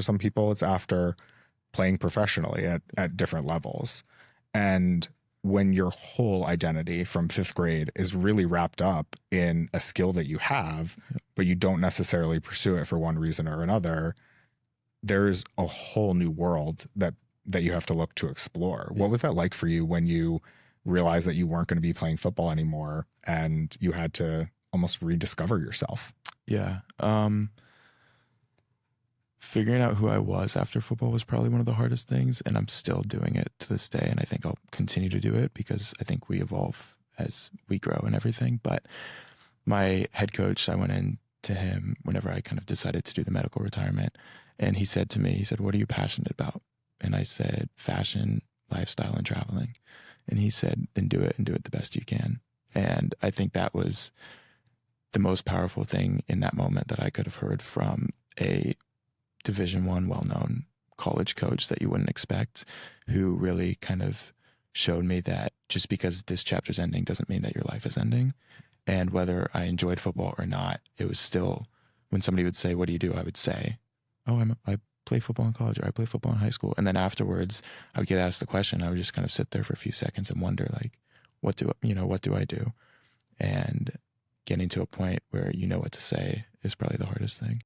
For some people, it's after playing professionally at different levels. And when your whole identity from fifth grade is really wrapped up in a skill that you have, but you don't necessarily pursue it for one reason or another, there's a whole new world that you have to look to explore. Yeah. What was that like for you when you realized that you weren't going to be playing football anymore and you had to almost rediscover yourself? Yeah. Figuring out who I was after football was probably one of the hardest things, and I'm still doing it to this day, and I think I'll continue to do it because I think we evolve as we grow and everything. But my head coach, I went in to him whenever I kind of decided to do the medical retirement, and he said to me, he said, "What are you passionate about?" And I said, "Fashion, lifestyle, and traveling." And he said, "Then do it and do it the best you can." And I think that was the most powerful thing in that moment that I could have heard from a Division I well-known college coach that you wouldn't expect, who really kind of showed me that just because this chapter's ending doesn't mean that your life is ending. And whether I enjoyed football or not, it was still, when somebody would say, "What do you do?" I would say, "Oh, I play football in college," or "I play football in high school." And then afterwards I would get asked the question. I would just kind of sit there for a few seconds and wonder, like, what do I do? And getting to a point where you know what to say is probably the hardest thing.